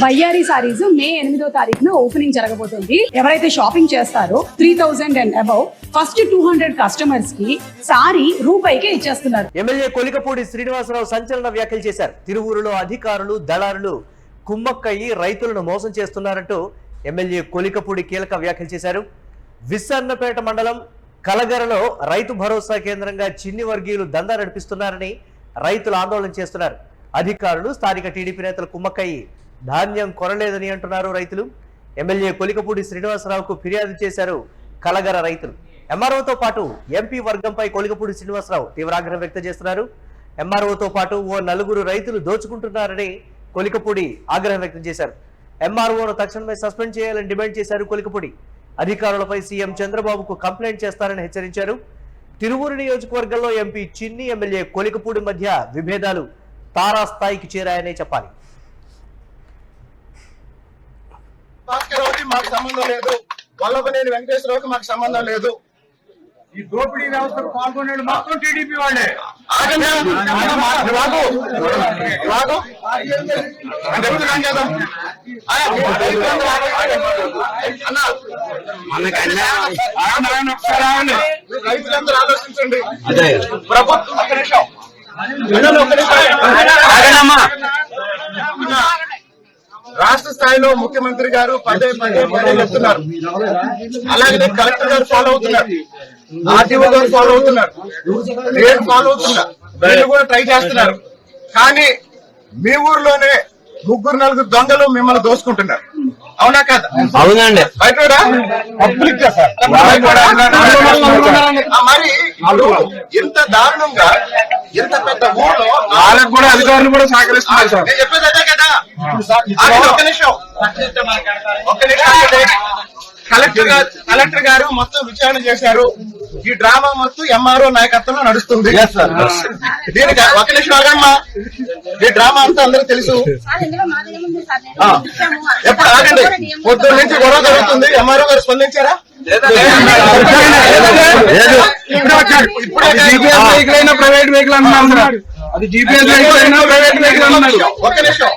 బయ్యారి సారీస్ మే 8వ తారీఖున ఓపెనింగ్ జరగబోతుంది. ఎవరైతే షాపింగ్ చేస్తారో 3000 అండ్ అబౌవ్ ఫస్ట్ 200 కస్టమర్స్ కి సారీ రూపాయికే ఇచ్చేస్తున్నారు. ఎమ్మెల్యే కొలికపూడి శ్రీనివాసరావు సంచలన వ్యాఖ్యలు చేశారు. తిరువూరులో అధికారులు దళారులు కుమ్మక్కయ్యి రైతులను మోసం చేస్తున్నారంటూ ఎమ్మెల్యే కొలికపూడి కీలక వ్యాఖ్యలు చేశారు. విస్సన్నపేట మండలం కలగరలో రైతు భరోసా కేంద్రంగా చిన్ని వర్గీయులు దందా నడిపిస్తున్నారని రైతులు ఆందోళన చేస్తున్నారు. అధికారులు స్థానిక టీడీపీ నేతలు కుమ్మక్కయ్యి ధాన్యం కొనలేదని అంటున్నారు రైతులు. ఎమ్మెల్యే కొలికపూడి శ్రీనివాసరావుకు ఫిర్యాదు చేశారు కలగర రైతులు. ఎంఆర్ఓతో పాటు ఎంపీ వర్గంపై కొలికపూడి శ్రీనివాసరావు తీవ్ర ఆగ్రహం వ్యక్తం చేస్తున్నారు. ఎంఆర్ఓతో పాటు ఓ 4 రైతులు దోచుకుంటున్నారని కొలికపూడి ఆగ్రహం వ్యక్తం చేశారు. ఎంఆర్ఓను తక్షణమే సస్పెండ్ చేయాలని డిమాండ్ చేశారు కొలికపూడి. అధికారులపై సీఎం చంద్రబాబుకు కంప్లైంట్ చేస్తారని హెచ్చరించారు. తిరువూరు నియోజకవర్గంలో ఎంపీ చిన్ని ఎమ్మెల్యే కొలికపూడి మధ్య విభేదాలు తారాస్థాయికి చేరాయనే చెప్పాలి. మాకు సంబంధం లేదు, వల్లభనేని వెంకటేశ్వరరావుకి మాకు సంబంధం లేదు. ఈ దోపిడీ వ్యవస్థకు పాల్గొనేది మొత్తం టీడీపీ వాళ్ళే. రైతులందరూ ఆలోచించండి. ప్రభుత్వం రాష్ట్ర స్థాయిలో ముఖ్యమంత్రి గారు పదే చెప్తున్నారు. అలాగే కలెక్టర్ గారు ఫాలో అవుతున్నారు, ఆర్టీఓ గారు ఫాలో అవుతున్నారు, రేట్ ఫాలో అవుతున్నారు, వీళ్ళు కూడా ట్రై చేస్తున్నారు. కానీ మీ ఊర్లోనే 3-4 దొంగలు మిమ్మల్ని దోసుకుంటున్నారు. అవునా కదా? అవునండి. బయట పబ్లిక్ మరి ఇంత దారుణంగా ఇంత పెద్ద ఊళ్ళో వాళ్ళకు కూడా అధికారులు కూడా సహకరిస్తున్నారు సార్. నేను చెప్పేది అదే కదా. ఒక్క నిమిషం కలెక్టర్ గారు మొత్తం విచారణ చేశారు. ఈ డ్రామా మొత్తం ఎంఆర్ఓ నాయకత్వంలో నడుస్తుంది. దీనికి ఒక నిమిషం ఆగమ్మా. ఈ డ్రామా అంతా అందరూ తెలుసు. ఎప్పుడు ఆగండి. పొద్దున్న నుంచి గొడవ జరుగుతుంది. ఎంఆర్ఓ గారు స్పందించారా? ప్రైవేట్ వెహికల్ అన్నారు. అది జీపీఎస్ వెహికల్ అయినా ప్రైవేట్ వెహికల్ అన్నారు. ఒక నిమిషం.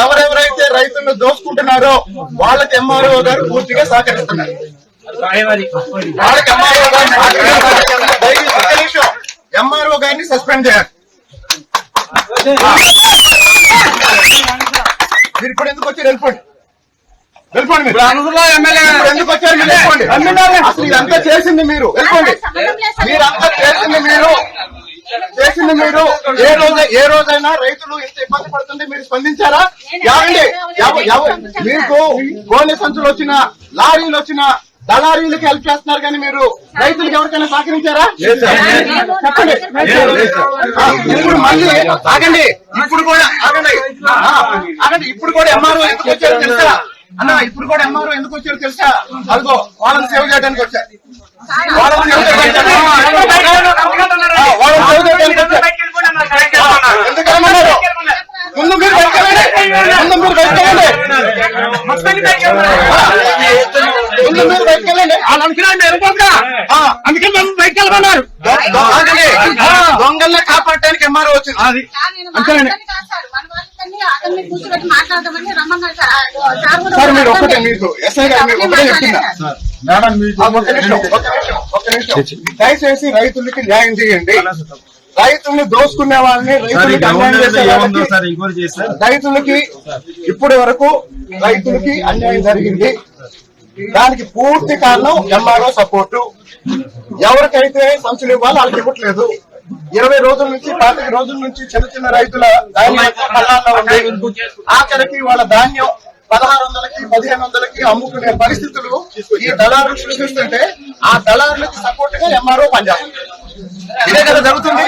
ఎవరెవరైతే రైతులను దోసుకుంటున్నారో వాళ్ళకి ఎంఆర్ఓ గారు పూర్తిగా సహకరిస్తున్నారు. వాళ్ళకి ఎంఆర్ఓ గారు ఒక నిమిషం ఎంఆర్ఓ గారిని సస్పెండ్ చేయాలి. మీరు ఇప్పుడు ఎందుకు వచ్చారు? వెళ్ళిపోండి. వెళ్ళిపోండి. మీరు ఎందుకు వచ్చారు? మీరు వెళ్ళిపోండి. అసలు ఇదంతా చేసింది మీరు. వెళ్ళిపోండి. మీరంతా చేసింది మీరు. ఏ రోజైనా రైతులు ఇంత ఇబ్బంది పడుతుంది మీరు స్పందించారా? మీకు గోనె సంచులు వచ్చినా, లారీలు వచ్చినా దళారీలకు హెల్ప్ చేస్తున్నారు కానీ మీరు రైతులకు ఎవరికైనా సహకరించారా? చెప్పండి. ఇప్పుడు మళ్ళీ ఆగండి. ఇప్పుడు కూడా ఎంఆర్ఓ ఎందుకు వచ్చారో తెలుసా అన్న? ఇప్పుడు కూడా ఎంఆర్ఓ ఎందుకు వచ్చారో తెలుసా? అదిగో వాళ్ళని సేవ్ చేయడానికి వచ్చారు. ఎందుకన్నారు? ముందు మీరు బయటకెళ్ళండి. అందుకే మేము బయటకు వెళ్ళమన్నారు. దొంగల్ని కాపాడటానికి ఎంఆర్ఓ వచ్చింది. సార్ మీరు ఒక్కటే, మీకు ఎస్ఐ గారు మీకు ఒకటే చెప్తున్నా. ఒక నిమిషం. దయచేసి రైతులకి న్యాయం చేయండి. రైతుల్ని దోసుకునే వాళ్ళని, రైతులకి అన్యాయం చేసే వాళ్ళకి, రైతులకి ఇప్పటి వరకు రైతులకి అన్యాయం జరిగింది. దానికి పూర్తి కారణం ఎంఆర్ఓ సపోర్టు. ఎవరికైతే సంచులు ఇవ్వాలో వాళ్ళకి ఇవ్వట్లేదు. 20 రోజుల నుంచి 25 రోజుల నుంచి చిన్న రైతుల ధాన్యం పల్లాల్లో ఉంది. ఆఖరికి వాళ్ళ ధాన్యం 1600కి 1500కి అమ్ముకునే పరిస్థితులు ఈ దళారులు సృష్టిస్తుంటే ఆ దళారులకు సపోర్ట్ గా ఎంఆర్ఓ పనిచేస్తుంది. ఇదే కదా జరుగుతుంది.